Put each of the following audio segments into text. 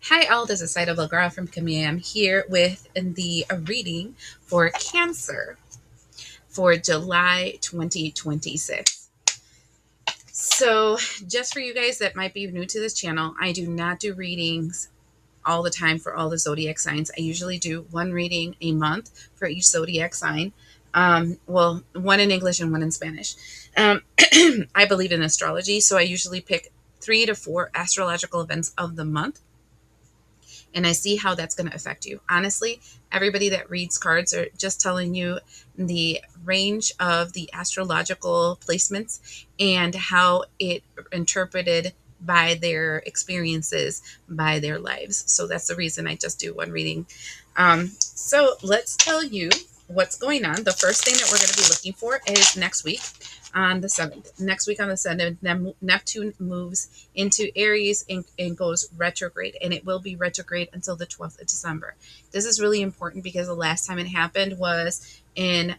Hi, all. This is Zaida Velgara from Camille. I'm here with the reading for Cancer for July 2026. So, just for you guys that might be new to this channel, I do not do readings all the time for all the zodiac signs. I usually do one reading a month for each zodiac sign. Well, one in English and one in Spanish. Um, I believe in astrology, so I usually pick 3 to 4 astrological events of the month and I see how that's going to affect you. Honestly, everybody that reads cards are just telling you the range of the astrological placements and how it interpreted by their experiences, by their lives. So that's the reason I just do one reading. So let's tell you what's going on. The first thing that we're going to be looking for is next week on the 7th. Next week on the 7th, Neptune moves into Aries and goes retrograde, and it will be retrograde until the 12th of December. This is really important because the last time it happened was in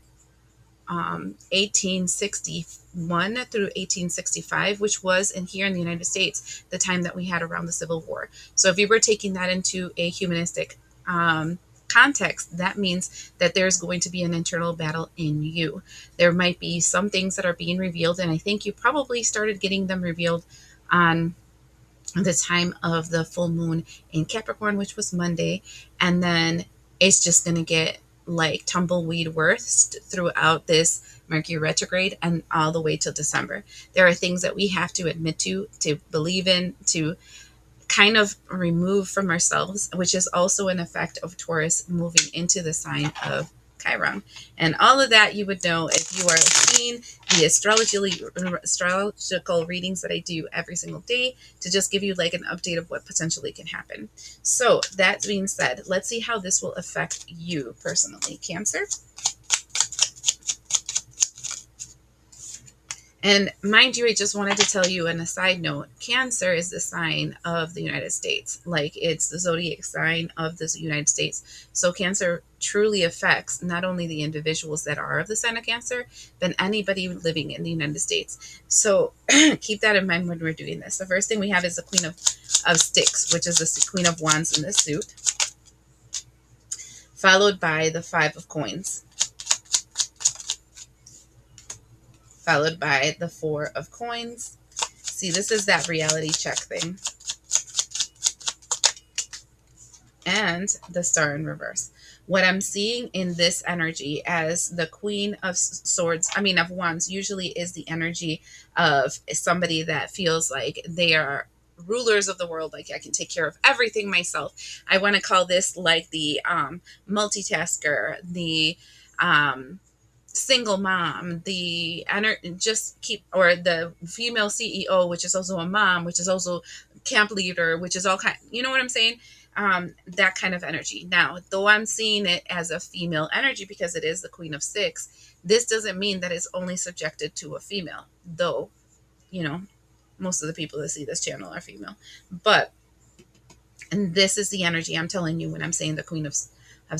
1861 through 1865, which was in here in the United States, the time that we had around the Civil War. So if you were taking that into a humanistic context, that means that there's going to be an internal battle in you. There might be some things that are being revealed, and I think you probably started getting them revealed on the time of the full moon in Capricorn, which was Monday, and then it's just going to get like tumbleweed worse throughout this Mercury retrograde and all the way till December. There are things that we have to admit to believe in, to kind of remove from ourselves, which is also an effect of Taurus moving into the sign of Chiron. And all of that you would know if you are seeing the astrological readings that I do every single day to just give you like an update of what potentially can happen. So that being said, let's see how this will affect you personally, Cancer. And mind you, I just wanted to tell you on a side note, Cancer is the sign of the United States. Like, it's the zodiac sign of the United States. So Cancer truly affects not only the individuals that are of the sign of Cancer, but anybody living in the United States. So keep that in mind when we're doing this. The first thing we have is the Queen of Sticks, which is the Queen of Wands in this suit, followed by the Five of Coins, followed by the Four of Coins. See, this is that reality check thing. And the Star in reverse. What I'm seeing in this energy as the Queen of Swords, of Wands, usually is the energy of somebody that feels like they are rulers of the world, like I can take care of everything myself. I want to call this like the multitasker, the single mom, the or the female CEO, which is also a mom, which is also camp leader, which is all kind, you know what I'm saying? That kind of energy. Now, though I'm seeing it as a female energy because it is the Queen of Six, this doesn't mean that it's only subjected to a female, though, most of the people that see this channel are female. But, and this is the energy I'm telling you when I'm saying the Queen of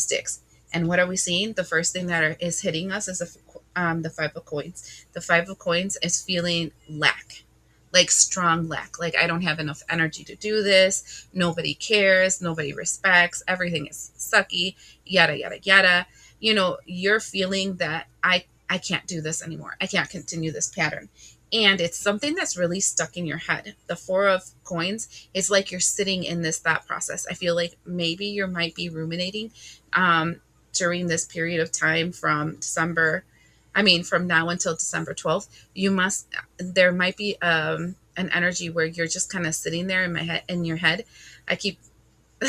Sticks. And what are we seeing? The first thing that is hitting us is the Five of Coins. The Five of Coins is feeling lack, like strong lack. Like, I don't have enough energy to do this. Nobody cares. Nobody respects. Everything is sucky, yada, yada, yada. You're feeling that I can't do this anymore. I can't continue this pattern. And it's something that's really stuck in your head. The Four of Coins is like you're sitting in this thought process. I feel like maybe you might be ruminating during this period of time from now until December 12th. There might be an energy where you're just kind of sitting there in your head.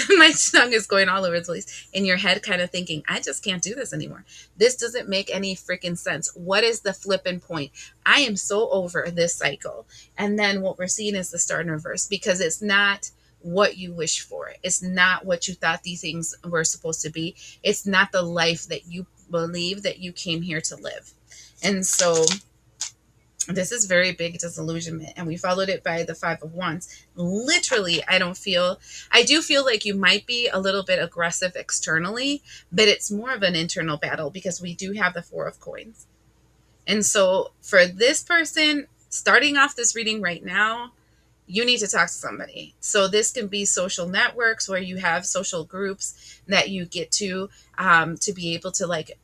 My tongue is going all over the place, in your head, kind of thinking, I just can't do this anymore. This doesn't make any freaking sense. What is the flipping point? I am so over this cycle. And then what we're seeing is the Star in reverse, because it's not what you wish for. It's not what you thought these things were supposed to be. It's not the life that you believe that you came here to live. And so this is very big disillusionment, and we followed it by the Five of Wands. Literally, I do feel like you might be a little bit aggressive externally, but it's more of an internal battle because we do have the Four of Coins. And so for this person, starting off this reading right now, you need to talk to somebody. So this can be social networks where you have social groups that you get to be able to like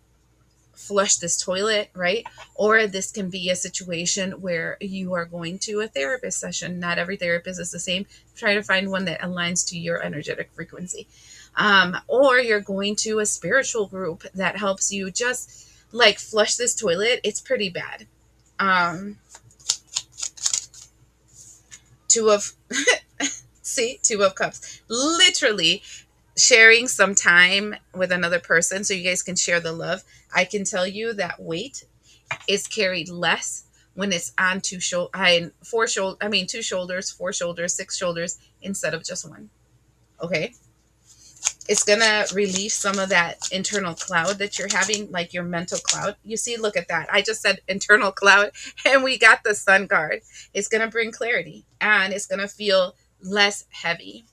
flush this toilet, right? Or this can be a situation where you are going to a therapist session. Not every therapist is the same. Try to find one that aligns to your energetic frequency. Or you're going to a spiritual group that helps you just like flush this toilet. It's pretty bad. Um, two of See, two of cups. Literally sharing some time with another person so you guys can share the love. I can tell you that weight is carried less when it's on two shoulders, four shoulders, six shoulders instead of just one. Okay. It's gonna relieve some of that internal cloud that you're having, like your mental cloud. You see, look at that. I just said internal cloud and we got the sun card. It's gonna bring clarity and it's gonna feel less heavy.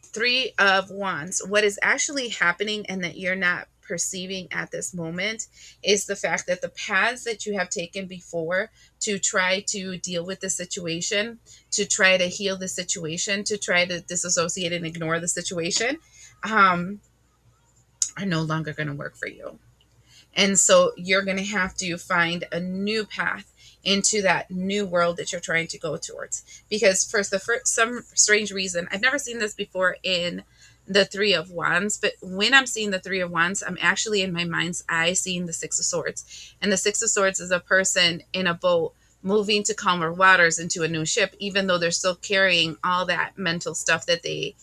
Three of Wands. What is actually happening and that you're not perceiving at this moment is the fact that the paths that you have taken before to try to deal with the situation, to try to heal the situation, to try to disassociate and ignore the situation, um, are no longer going to work for you. And so you're going to have to find a new path into that new world that you're trying to go towards. Because for some strange reason, I've never seen this before in the Three of Wands, but when I'm seeing the Three of Wands, I'm actually in my mind's eye seeing the Six of Swords. And the Six of Swords is a person in a boat moving to calmer waters into a new ship, even though they're still carrying all that mental stuff that they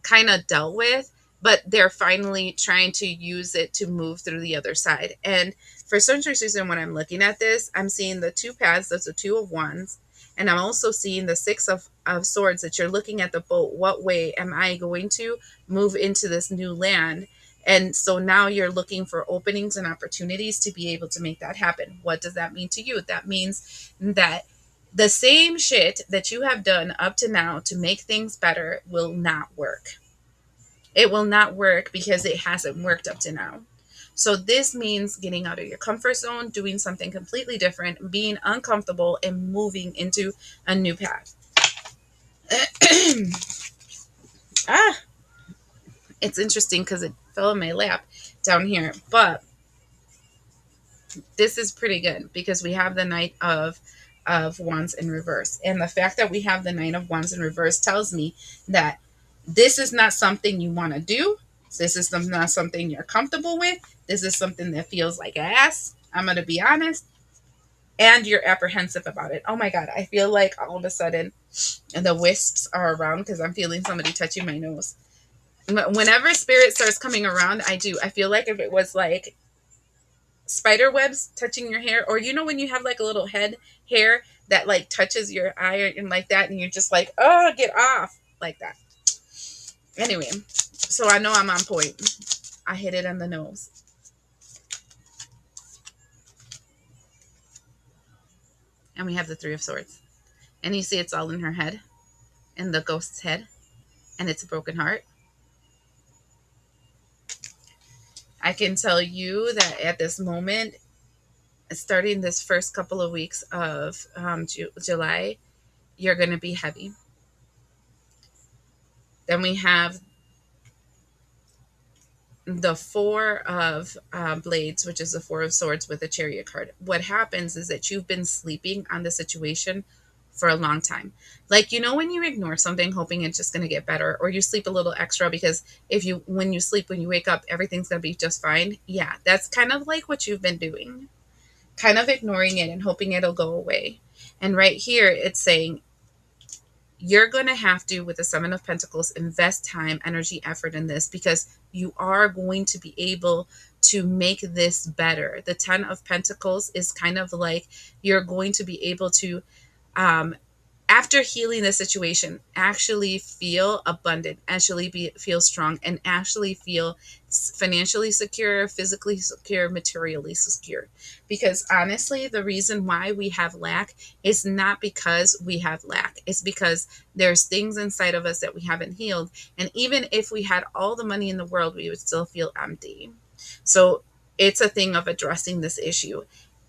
kind of dealt with, but they're finally trying to use it to move through the other side. And for some reason, when I'm looking at this, I'm seeing the two paths. That's the Two of Wands. And I'm also seeing the Six of Swords, that you're looking at the boat. What way am I going to move into this new land? And so now you're looking for openings and opportunities to be able to make that happen. What does that mean to you? That means that the same shit that you have done up to now to make things better will not work. It will not work because it hasn't worked up to now. So this means getting out of your comfort zone, doing something completely different, being uncomfortable, and moving into a new path. Ah, it's interesting because it fell in my lap down here. But this is pretty good because we have the Knight of Wands in reverse. And the fact that we have the Knight of Wands in reverse tells me that this is not something you want to do. This is not something you're comfortable with. This is something that feels like ass. I'm going to be honest. And you're apprehensive about it. Oh my God. I feel like all of a sudden the wisps are around because I'm feeling somebody touching my nose. Whenever spirit starts coming around, I do. I feel like if it was like spider webs touching your hair, or you know when you have like a little head hair that like touches your eye and like that, and you're just like, oh, get off, like that. Anyway, so I know I'm on point. I hit it on the nose. And we have the Three of Swords. And you see it's all in her head, in the ghost's head, and it's a broken heart. I can tell you that at this moment, starting this first couple of weeks of July, you're going to be heavy. Then we have the Four of Blades, which is the Four of Swords with the Chariot card. What happens is that you've been sleeping on the situation for a long time. Like, you know, when you ignore something hoping it's just going to get better, or you sleep a little extra because when you sleep, when you wake up, everything's going to be just fine. Yeah, that's kind of like what you've been doing, kind of ignoring it and hoping it'll go away. And right here, it's saying you're going to have to, with the Seven of Pentacles, invest time, energy, effort in this because you are going to be able to make this better. The Ten of Pentacles is kind of like you're going to be able to, after healing the situation, actually feel abundant, feel strong, and actually feel financially secure, physically secure, materially secure. Because honestly, the reason why we have lack is not because we have lack. It's because there's things inside of us that we haven't healed. And even if we had all the money in the world, we would still feel empty. So it's a thing of addressing this issue.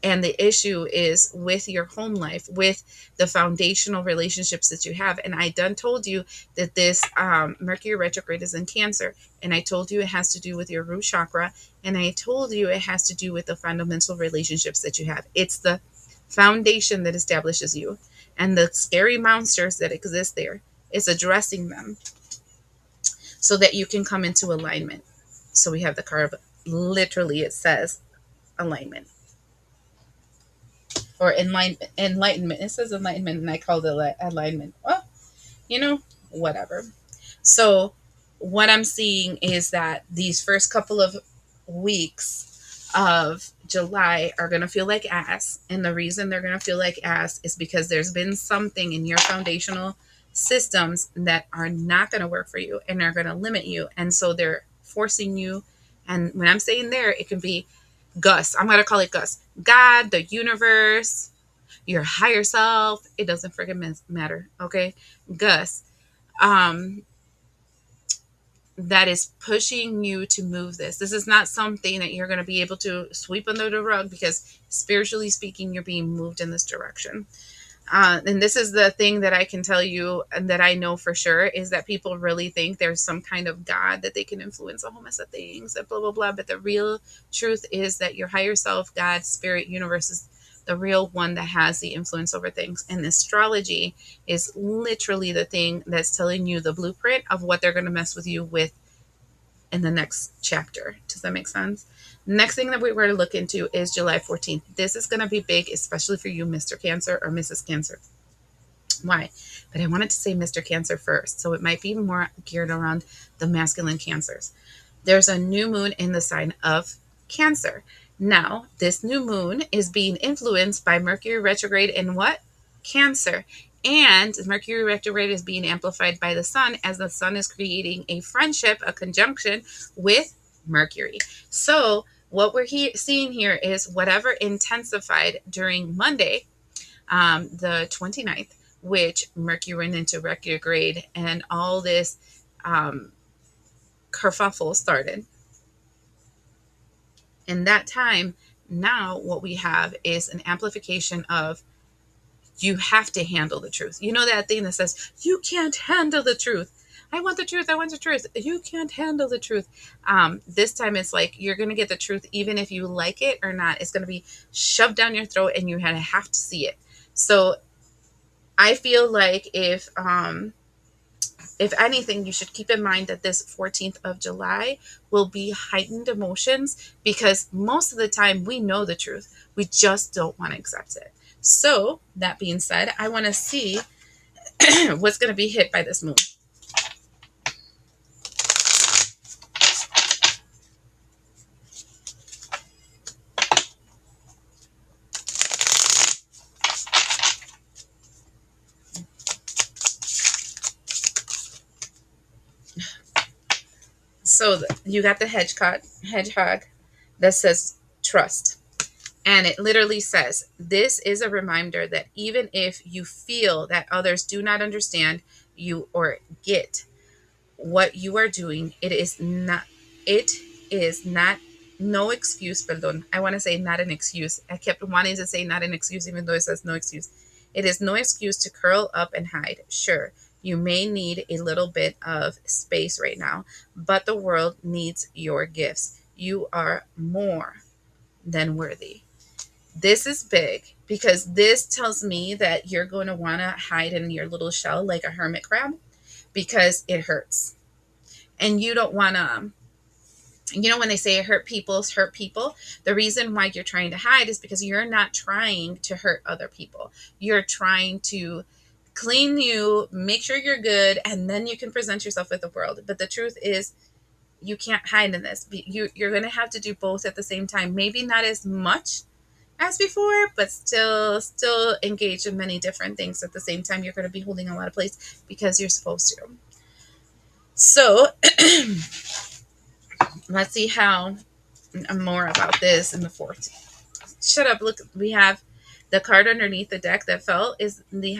And the issue is with your home life, with the foundational relationships that you have. And I done told you that this Mercury retrograde is in Cancer. And I told you it has to do with your root chakra. And I told you it has to do with the fundamental relationships that you have. It's the foundation that establishes you. And the scary monsters that exist there is addressing them so that you can come into alignment. So we have the card, literally, it says alignment or enlightenment. It says enlightenment, and I called it alignment. Well, you know, whatever. So what I'm seeing is that these first couple of weeks of July are going to feel like ass. And the reason they're going to feel like ass is because there's been something in your foundational systems that are not going to work for you and are going to limit you. And so they're forcing you. And when I'm saying there, it can be Gus. I'm going to call it Gus. God, the universe, your higher self. It doesn't freaking matter. Okay. Gus. Um, that is pushing you to move this. This is not something that you're going to be able to sweep under the rug because spiritually speaking, you're being moved in this direction. And this is the thing that I can tell you and that I know for sure is that people really think there's some kind of God that they can influence a whole mess of things and blah, blah, blah. But the real truth is that your higher self, God, spirit, universe is the real one that has the influence over things. And astrology is literally the thing that's telling you the blueprint of what they're going to mess with you with in the next chapter. Does that make sense? Next thing that we're going to look into is July 14th. This is going to be big, especially for you, Mr. Cancer or Mrs. Cancer. Why? But I wanted to say Mr. Cancer first, so it might be more geared around the masculine cancers. There's a new moon in the sign of Cancer. Now, this new moon is being influenced by Mercury retrograde in what? Cancer. And Mercury retrograde is being amplified by the sun as the sun is creating a friendship, a conjunction with Mercury. So what we're seeing here is whatever intensified during Monday, the 29th, which Mercury went into retrograde and all this kerfuffle started. In that time, now what we have is an amplification of you have to handle the truth. You know that thing that says, you can't handle the truth. I want the truth. I want the truth. You can't handle the truth. This time it's like you're going to get the truth even if you like it or not. It's going to be shoved down your throat and you have to see it. So I feel like if anything, you should keep in mind that this 14th of July will be heightened emotions because most of the time we know the truth. We just don't want to accept it. So that being said, I want to see what's going to be hit by this moon. So you got the hedgehog that says trust. And it literally says, this is a reminder that even if you feel that others do not understand you or get what you are doing, it is not no excuse, perdón. I want to say not an excuse. I kept wanting to say not an excuse, even though it says no excuse. It is no excuse to curl up and hide. Sure, you may need a little bit of space right now, but the world needs your gifts. You are more than worthy. This is big because this tells me that you're going to want to hide in your little shell like a hermit crab because it hurts. And you don't want to, when they say hurt people, the reason why you're trying to hide is because you're not trying to hurt other people. You're trying to clean you, make sure you're good, and then you can present yourself with the world. But the truth is, you can't hide in this. You're going to have to do both at the same time. Maybe not as much as before, but still engage in many different things at the same time. You're going to be holding a lot of place because you're supposed to. So let's see how more about this in the 4th. Shut up. Look, we have the card underneath the deck that fell is the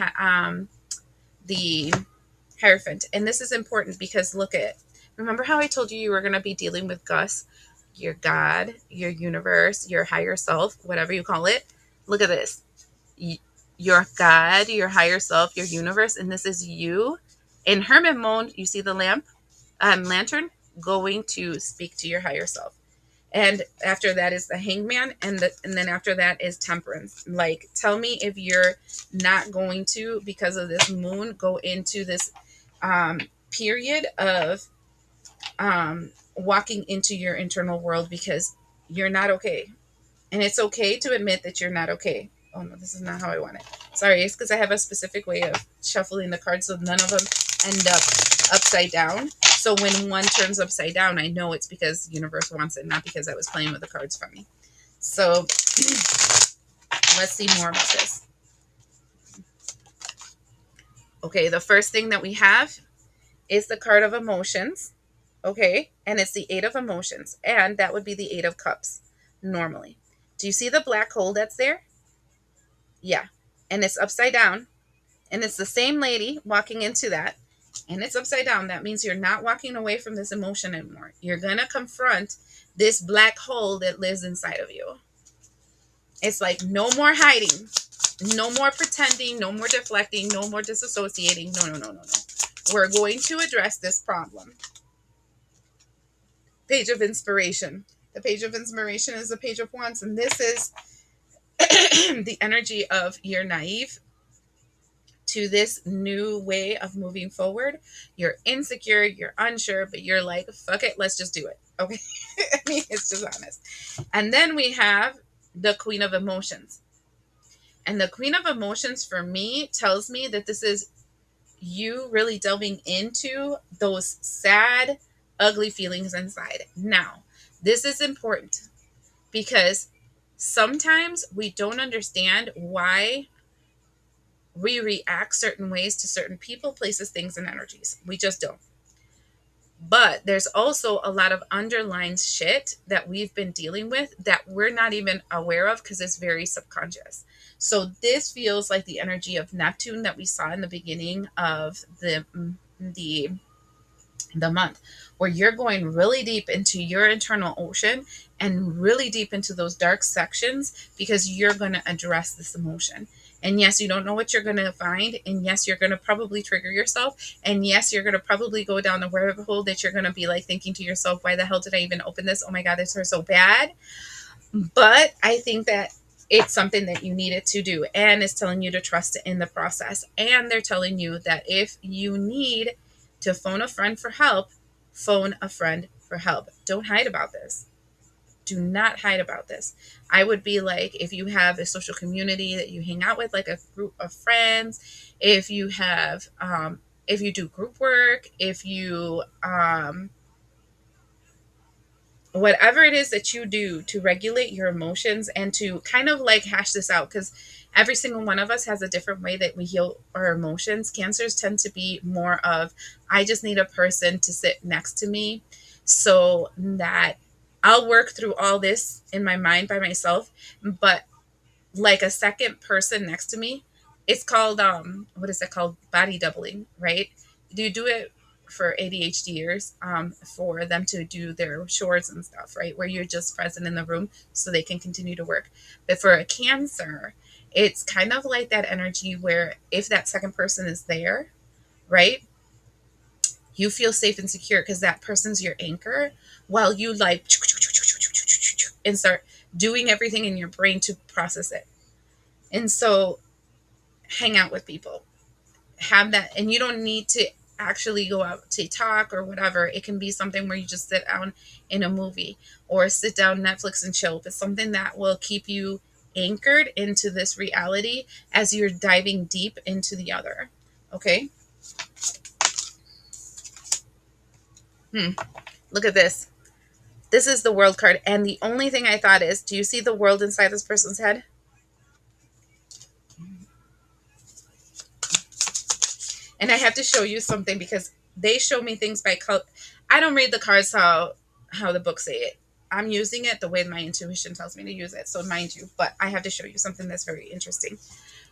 Hierophant. And this is important because look at, remember how I told you were going to be dealing with Gus, your God, your universe, your higher self, whatever you call it. Look at this. Your God, your higher self, your universe, and this is you. In Hermit mode, you see the lantern going to speak to your higher self. And after that is the hangman, and then after that is temperance. Like, tell me if you're not going to, because of this moon, go into this period of walking into your internal world, because you're not okay. And it's okay to admit that you're not okay. Oh no, this is not how I want it. Sorry, it's because I have a specific way of shuffling the cards so none of them end up upside down. So when one turns upside down, I know it's because the universe wants it, not because I was playing with the cards funny. So let's see more about this. Okay, the first thing that we have is the card of emotions. Okay, and it's the Eight of Emotions, and that would be the Eight of Cups normally. Do you see the black hole that's there? Yeah, and it's upside down, and it's the same lady walking into that, and it's upside down. That means you're not walking away from this emotion anymore. You're gonna confront this black hole that lives inside of you. It's like no more hiding, no more pretending, no more deflecting, no more disassociating. No, no, no, no, no. We're going to address this problem. Page of Inspiration. The Page of Inspiration is the Page of Wands, and this is the energy of you're naive to this new way of moving forward. You're insecure, you're unsure, but you're like, fuck it, let's just do it. Okay. I mean, it's just honest. And then we have the Queen of Emotions. And the Queen of Emotions for me tells me that this is you really delving into those sad, ugly feelings inside. Now, this is important because sometimes we don't understand why we react certain ways to certain people, places, things, and energies. We just don't. But there's also a lot of underlying shit that we've been dealing with that we're not even aware of because it's very subconscious. So this feels like the energy of Neptune that we saw in the beginning of the the month, where you're going really deep into your internal ocean and really deep into those dark sections because you're going to address this emotion. And yes, you don't know what you're going to find. And yes, you're going to probably trigger yourself. And yes, you're going to probably go down the rabbit hole that you're going to be like thinking to yourself, why the hell did I even open this? Oh my God, this hurts so bad. But I think that it's something that you needed to do. And it's telling you to trust in the process. And they're telling you that if you need to phone a friend for help, phone a friend for help. Don't hide about this. Do not hide about this. I would be like, if you have a social community that you hang out with, like a group of friends, if you have, if you do group work, if you, whatever it is that you do to regulate your emotions and to kind of like hash this out, because every single one of us has a different way that we heal our emotions. Cancers tend to be more of, I just need a person to sit next to me so that I'll work through all this in my mind by myself. But like a second person next to me, it's called what is that called, body doubling, right? Do you do it for ADHDers, for them to do their chores and stuff, right, where you're just present in the room so they can continue to work. But for a Cancer, it's kind of like that energy where if that second person is there, right, you feel safe and secure because that person's your anchor, while you like and start doing everything in your brain to process it. And so hang out with people, have that, and you don't need to actually go out to talk or whatever. It can be something where you just sit down in a movie or sit down Netflix and chill. It's something that will keep you anchored into this reality as you're diving deep into the other. Okay. Look at this. This is the World card, and the only thing I thought is, do you see the world inside this person's head? And I have to show you something because they show me things by color. I don't read the cards how the books say it. I'm using it the way my intuition tells me to use it. So mind you, but I have to show you something that's very interesting.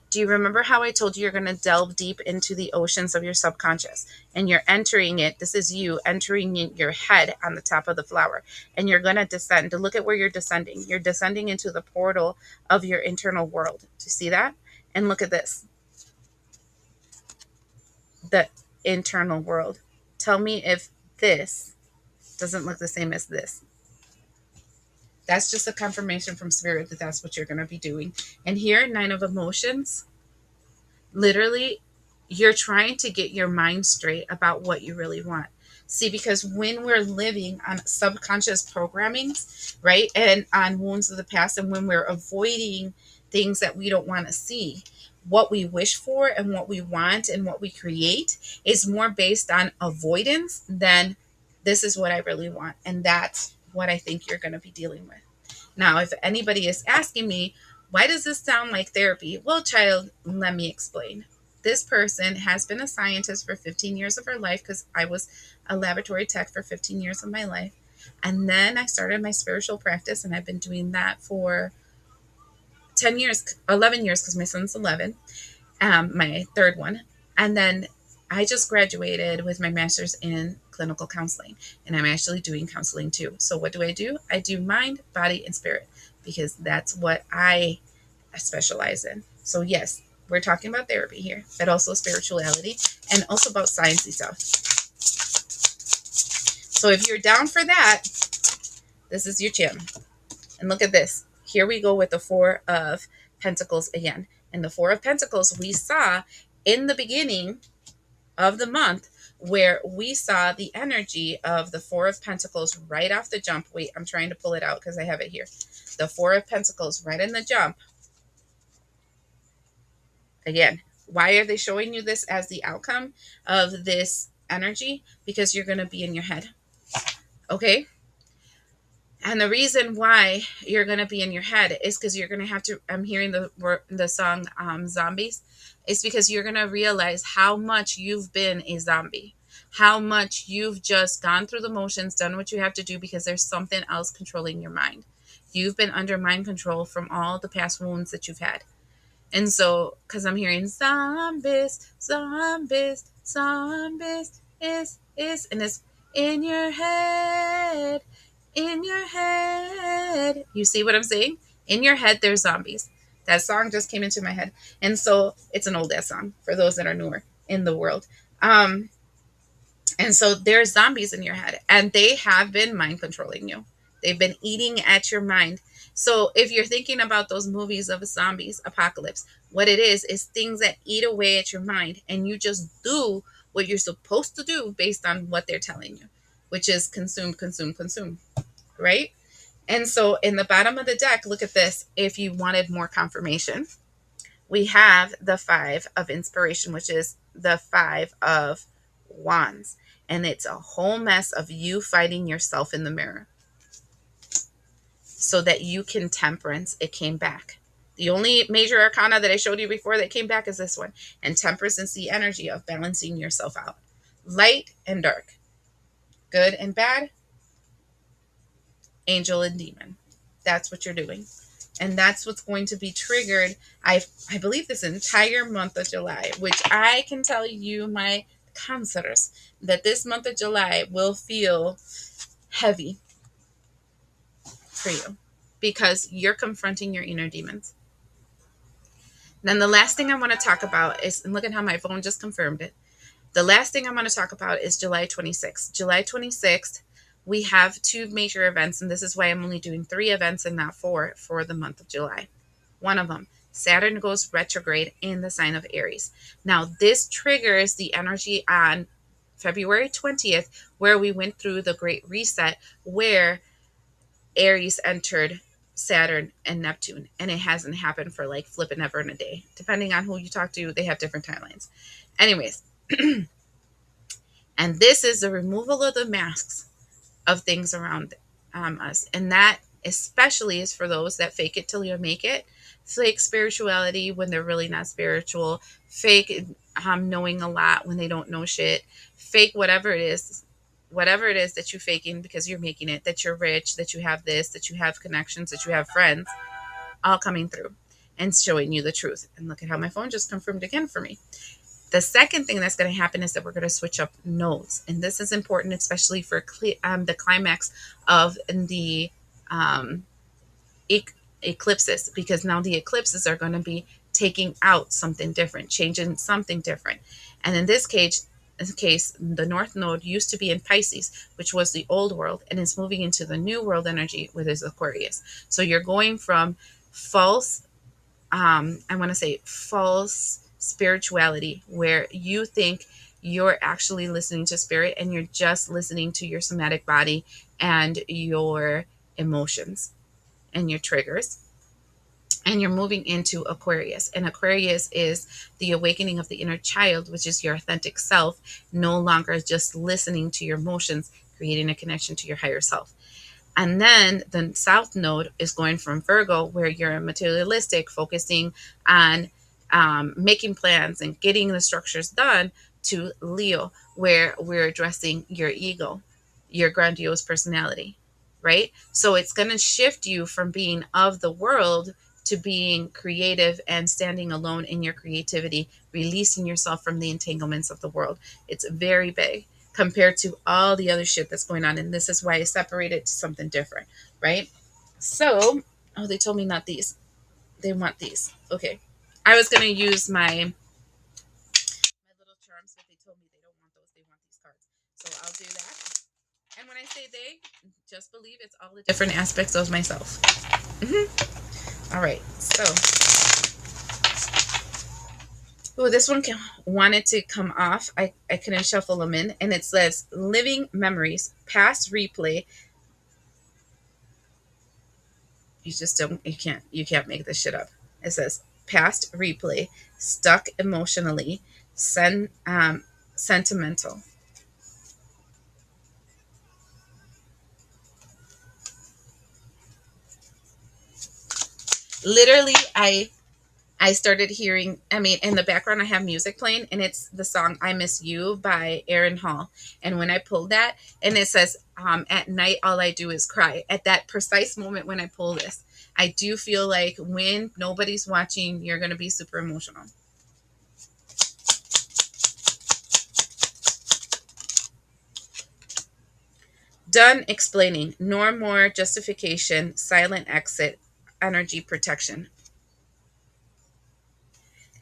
Do you remember how I told you you're going to delve deep into the oceans of your subconscious and you're entering it? This is you entering in your head on the top of the flower, and you're going to descend. To look at where you're descending. You're descending into the portal of your internal world. Do you see that? And look at this, the internal world. Tell me if this doesn't look the same as this. That's just a confirmation from spirit that that's what you're going to be doing. And here, nine of emotions, literally, you're trying to get your mind straight about what you really want. See, because when we're living on subconscious programmings, right, and on wounds of the past, and when we're avoiding things that we don't want to see, what we wish for and what we want and what we create is more based on avoidance than this is what I really want. And that's what I think you're going to be dealing with. Now, if anybody is asking me, why does this sound like therapy? Well, child, let me explain. This person has been a scientist for 15 years of her life, because I was a laboratory tech for 15 years of my life. And then I started my spiritual practice, and I've been doing that for 10 years, 11 years, because my son's 11, my third one. And then I just graduated with my master's in clinical counseling, and I'm actually doing counseling too. So what do? I do mind, body, and spirit, because that's what I specialize in. So yes, we're talking about therapy here, but also spirituality and also about sciencey stuff. So if you're down for that, this is your channel. And look at this. Here we go with the Four of Pentacles again. And the Four of Pentacles we saw in the beginning of the month, where we saw the energy of the Four of Pentacles right off the jump. Wait, I'm trying to pull it out because I have it here. The Four of Pentacles right in the jump. Again, why are they showing you this as the outcome of this energy? Because you're going to be in your head. Okay? And the reason why you're going to be in your head is because you're going to have to, I'm hearing the song Zombies. It's because you're going to realize how much you've been a zombie. How much you've just gone through the motions, done what you have to do because there's something else controlling your mind. You've been under mind control from all the past wounds that you've had. And so, because I'm hearing zombies, zombies, zombies, and it's in your head, in your head. You see what I'm saying? In your head, there's zombies. That song just came into my head. And so, it's an old ass song for those that are newer in the world. And so, there's zombies in your head, and they have been mind controlling you. They've been eating at your mind. So if you're thinking about those movies of zombies, apocalypse, what it is things that eat away at your mind, and you just do what you're supposed to do based on what they're telling you, which is consume, consume, consume, right? And so in the bottom of the deck, look at this. If you wanted more confirmation, we have the Five of Inspiration, which is the Five of Wands. And it's a whole mess of you fighting yourself in the mirror, so that you can temperance. It came back. The only major arcana that I showed you before that came back is this one. And temperance is the energy of balancing yourself out. Light and dark. Good and bad. Angel and demon. That's what you're doing. And that's what's going to be triggered, I believe, this entire month of July, which I can tell you, my cancers, that this month of July will feel heavy for you because you're confronting your inner demons. Then the last thing I want to talk about is, and look at how my phone just confirmed it. The last thing I want to talk about is July 26th. July 26th, we have two major events, and this is why I'm only doing 3 events and not 4 for the month of July. One of them, Saturn goes retrograde in the sign of Aries. Now, this triggers the energy on February 20th, where we went through the Great Reset, where Aries entered Saturn and Neptune, and it hasn't happened for like flipping ever in a day. Depending on who you talk to, they have different timelines. Anyways, and this is the removal of the masks of things around us, and that especially is for those that fake it till you make it. Fake spirituality when they're really not spiritual. Fake knowing a lot when they don't know shit. Fake whatever it is that you're faking because you're making it, that you're rich, that you have this, that you have connections, that you have friends, all coming through. and showing you the truth. And look at how my phone just confirmed again for me. The second thing that's going to happen is that we're going to switch up nodes. And this is important, especially for the climax of the um, eclipses, because now the eclipses are going to be taking out something different, changing something different. And in this case, the North Node used to be in Pisces, which was the old world, and is moving into the new world energy, which is Aquarius. So you're going from false, I want to say false spirituality, where you think you're actually listening to spirit and you're just listening to your somatic body and your emotions and your triggers, and you're moving into Aquarius. And Aquarius is the awakening of the inner child, which is your authentic self, no longer just listening to your emotions, creating a connection to your higher self. And then the South Node is going from Virgo, where you're materialistic, focusing on making plans and getting the structures done, to Leo, where we're addressing your ego, your grandiose personality, right? So it's going to shift you from being of the world to being creative and standing alone in your creativity, releasing yourself from the entanglements of the world. It's very big compared to all the other shit that's going on. And this is why I separated to something different, right? So, oh, they told me not these. They want these. Okay. I was going to use my little charms, but they told me they don't want those. They want these cards. So I'll do that. And when I say they, just believe it's all the different aspects of myself. All right. So, oh, this one wanted to come off. I couldn't shuffle them in. And it says living memories, past replay. You just don't, you can't make this shit up. It says past replay, stuck emotionally, sentimental. Literally, I started hearing, I mean, in the background, I have music playing, and it's the song I Miss You by Aaron Hall. And when I pulled that, and it says, at night, all I do is cry. At that precise moment when I pull this, I do feel like when nobody's watching, you're going to be super emotional. Done explaining. No more justification, silent exit, energy protection.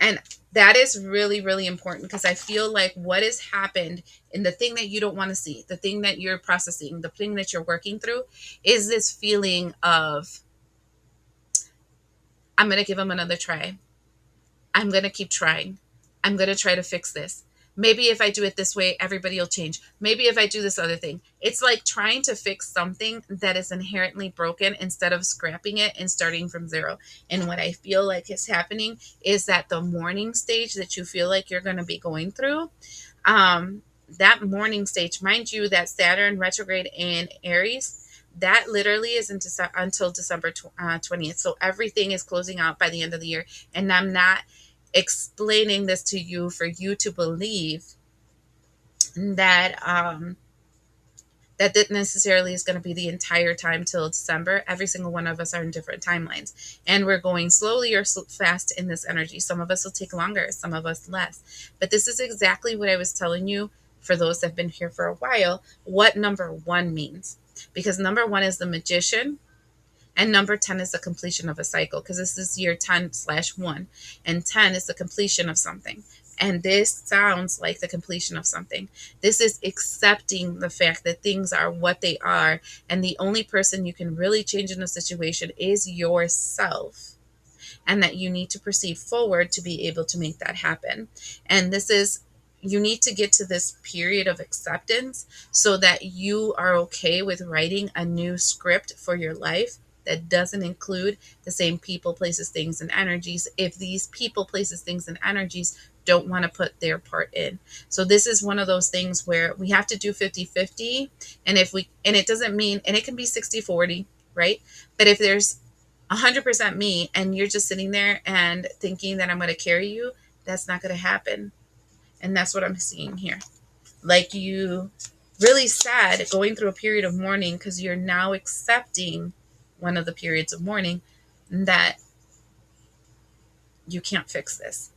And that is really, really important, because I feel like what has happened in the thing that you don't want to see, the thing that you're processing, the thing that you're working through, is this feeling of, I'm going to give them another try. I'm going to keep trying. I'm going to try to fix this. Maybe if I do it this way, everybody will change. Maybe if I do this other thing. It's like trying to fix something that is inherently broken instead of scrapping it and starting from zero. And what I feel like is happening is that the morning stage that you feel like you're going to be going through, that morning stage, mind you, that Saturn retrograde in Aries, that literally is until December 20th. So everything is closing out by the end of the year. And I'm not explaining this to you for you to believe that that necessarily is going to be the entire time till December. Every single one of us are in different timelines, and we're going slowly or fast in this energy. Some of us will take longer, some of us less. But this is exactly what I was telling you, for those that have been here for a while, what number one means. Because number one is the magician, and number 10 is the completion of a cycle, because this is year 10/1. And 10 is the completion of something. And this sounds like the completion of something. This is accepting the fact that things are what they are. And the only person you can really change in a situation is yourself. And that you need to proceed forward to be able to make that happen. And this is, you need to get to this period of acceptance so that you are okay with writing a new script for your life that doesn't include the same people, places, things, and energies, if these people, places, things, and energies don't want to put their part in. So this is one of those things where we have to do 50-50. And if we, and it doesn't mean, and it can be 60-40, right? But if there's 100% me and you're just sitting there and thinking that I'm going to carry you, that's not going to happen. And that's what I'm seeing here. Like, you really sad going through a period of mourning because you're now accepting one of the periods of mourning, that You can't fix this.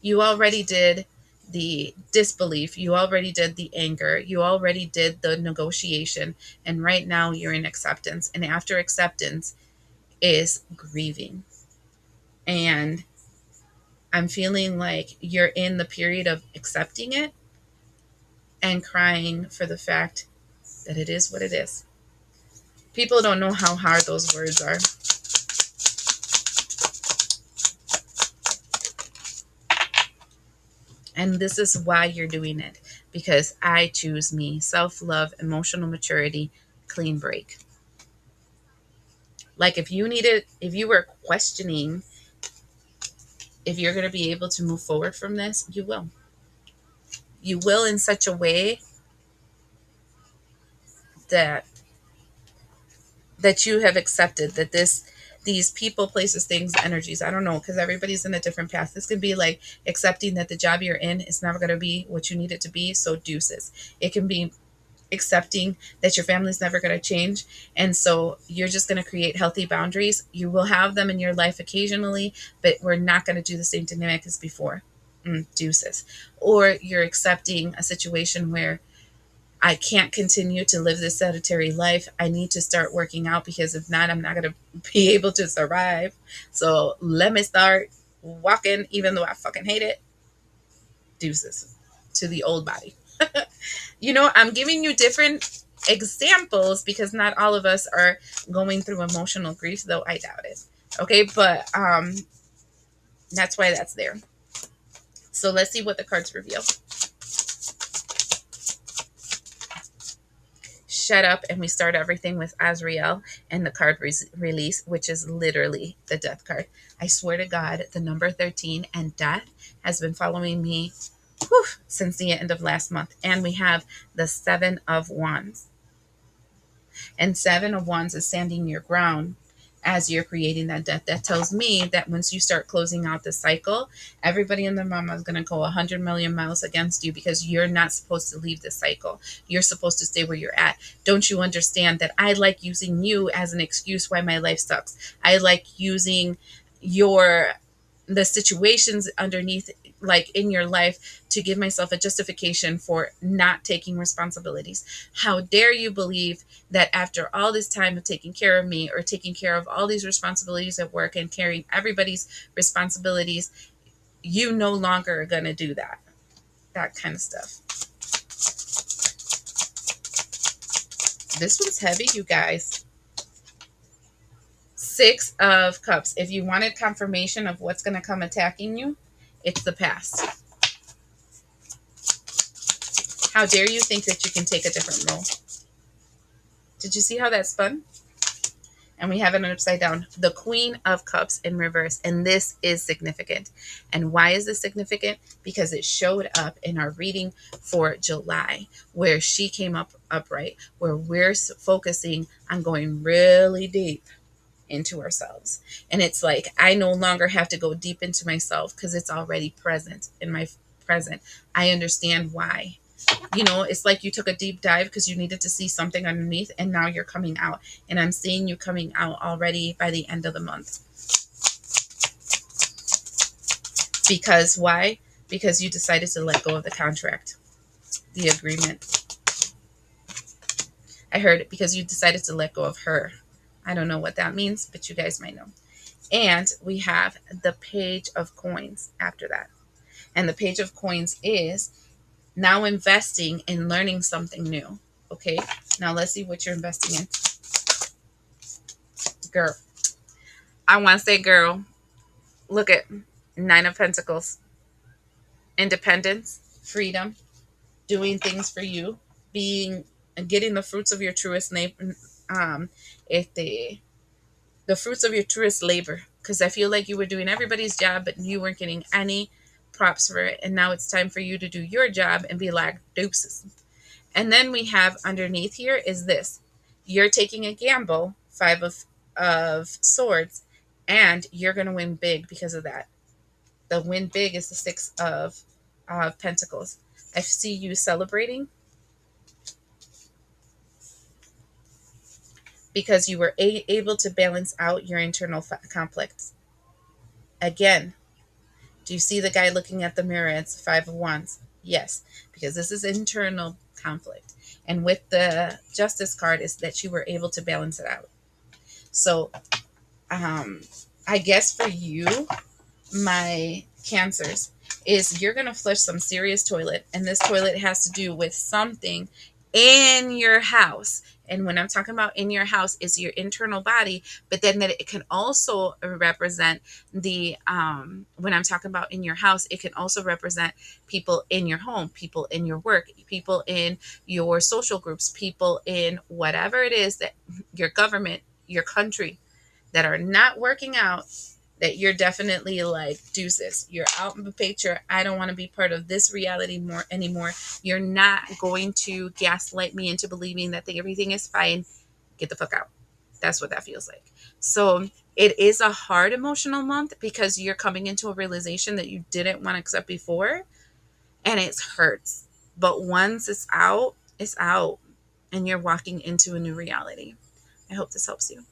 You already did the disbelief. You already did the anger. You already did the negotiation. And right now you're in acceptance. And after acceptance is grieving. And I'm feeling like you're in the period of accepting it and crying for the fact that it is what it is. People don't know how hard those words are. And this is why you're doing it, because I choose me. Self love, emotional maturity, clean break. Like if you were questioning if you're going to be able to move forward from this, you will. You will in such a way that you have accepted that these people, places, things, energies, I don't know, because everybody's in a different path. This could be like accepting that the job you're in is never going to be what you need it to be, so deuces. It can be accepting that your family's never going to change, and so you're just going to create healthy boundaries. You will have them in your life occasionally, but we're not going to do the same dynamic as before. Deuces. Or you're accepting a situation where I can't continue to live this sedentary life. I need to start working out, because if not, I'm not going to be able to survive. So let me start walking, even though I fucking hate it. Deuces to the old body. I'm giving you different examples because not all of us are going through emotional grief, though I doubt it. Okay, but that's why that's there. So let's see what the cards reveal. Shut up, and we start everything with Azrael and the card release, which is literally the death card. I swear to God, the number 13 and death has been following me since the end of last month. And we have the 7 of Wands. And 7 of Wands is standing your ground as you're creating that death. That tells me that once you start closing out the cycle, everybody and their mama is going to go 100 million miles against you, because you're not supposed to leave the cycle. You're supposed to stay where you're at. Don't you understand that I like using you as an excuse why my life sucks? I like using the situations underneath, like in your life, to give myself a justification for not taking responsibilities. How dare you believe that after all this time of taking care of me, or taking care of all these responsibilities at work and carrying everybody's responsibilities, you no longer are going to do that kind of stuff. This one's heavy, you guys. 6 of Cups. If you wanted confirmation of what's going to come attacking you, it's the past. How dare you think that you can take a different role? Did you see how that spun? And we have it upside down. The Queen of Cups in reverse. And this is significant. And why is this significant? Because it showed up in our reading for July, where she came up upright, where we're focusing on going really deep into ourselves. And it's like, I no longer have to go deep into myself, because it's already present in my present. I understand why. It's like you took a deep dive because you needed to see something underneath, and now you're coming out. And I'm seeing you coming out already by the end of the month. Because why? Because you decided to let go of the contract, the agreement. I heard it, because you decided to let go of her. I don't know what that means, but you guys might know. And we have the Page of Coins after that. And the Page of Coins is now investing in learning something new. Okay, now let's see what you're investing in. Girl. I want to say, girl, look at 9 of Pentacles. Independence, freedom, doing things for you, getting the fruits of your truest labor. If the fruits of your truest labor, because I feel like you were doing everybody's job, but you weren't getting any props for it. And now it's time for you to do your job and be like, deuces. And then we have underneath here is this. You're taking a gamble, 5 of Swords, and you're going to win big because of that. The win big is the 6 of Pentacles. I see you celebrating because you were able to balance out your internal conflicts. Again, do you see the guy looking at the mirror? It's the Five of Wands. Yes, because this is internal conflict. And with the Justice card is that you were able to balance it out. So um, I guess for you, my cancers, is you're going to flush some serious toilet. And this toilet has to do with something in your house. And when I'm talking about in your house, is your internal body, but then that it can also represent when I'm talking about in your house, it can also represent people in your home, people in your work, people in your social groups, people in whatever it is that your government, your country, that are not working out, that you're definitely like, deuces, you're out of the picture. I don't want to be part of this reality more anymore. You're not going to gaslight me into believing that everything is fine. Get the fuck out. That's what that feels like. So it is a hard emotional month because you're coming into a realization that you didn't want to accept before, and it hurts. But once it's out, and you're walking into a new reality. I hope this helps you.